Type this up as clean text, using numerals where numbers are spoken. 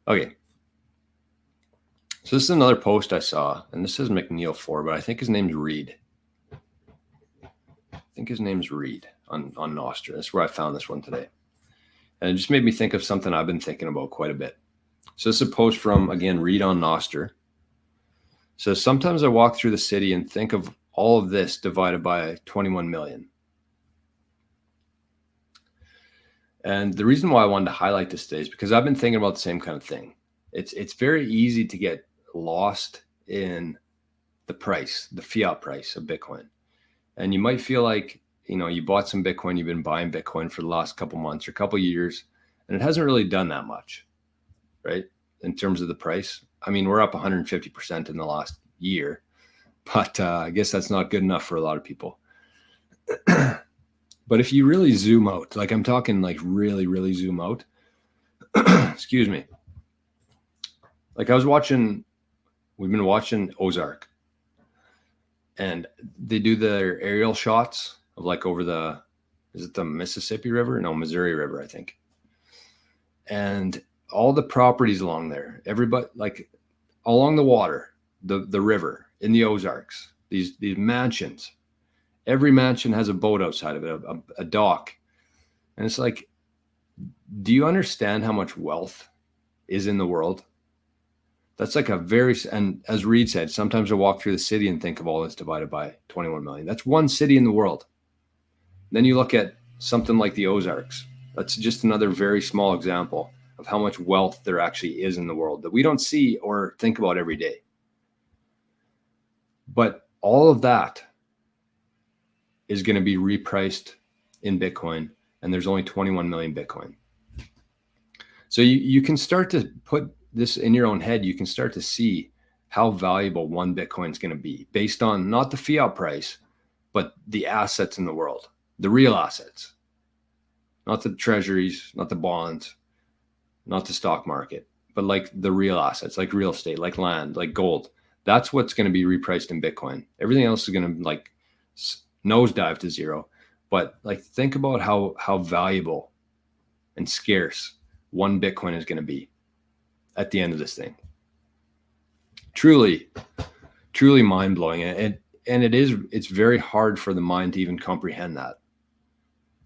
Okay. So this is another post I saw, and this says McNeil 4, but I think his name's Reed. I think his name's Reed on Nostr. That's where I found this one today. And it just made me think of something I've been thinking about quite a bit. So this is a post from, again, Reed on Nostr. So sometimes I walk through the city and think of all of this divided by 21 million. And the reason why I wanted to highlight this today is because I've been thinking about the same kind of thing. It's very easy to get lost in the price, the fiat price of Bitcoin. And you might feel like, you bought some Bitcoin, you've been buying Bitcoin for the last couple months or couple years, and it hasn't really done that much, right? In terms of the price. I mean, we're up 150% in the last year, but I guess that's not good enough for a lot of people. But if you really zoom out, like I'm talking like really, really zoom out, excuse me. Like we've been watching Ozark, and they do their aerial shots of like over is it the Mississippi River? No, Missouri River, I think. And all the properties along there, everybody, like along the water, the river in the Ozarks, these mansions, every mansion has a boat outside of it, a dock. And it's like, do you understand how much wealth is in the world? That's like and as Reed said, sometimes I walk through the city and think of all this divided by 21 million. That's one city in the world. Then you look at something like the Ozarks. That's just another very small example of how much wealth there actually is in the world that we don't see or think about every day. But all of that is going to be repriced in Bitcoin, and there's only 21 million Bitcoin. So you can start to put this in your own head. You can start to see how valuable one Bitcoin is going to be based on not the fiat price, but the assets in the world, the real assets, not the treasuries, not the bonds, not the stock market, but like the real assets, like real estate, like land, like gold. That's what's going to be repriced in Bitcoin. Everything else is going to like nosedive to zero. But like, think about how valuable and scarce one Bitcoin is going to be at the end of this thing. Truly, truly mind blowing. And it's very hard for the mind to even comprehend that.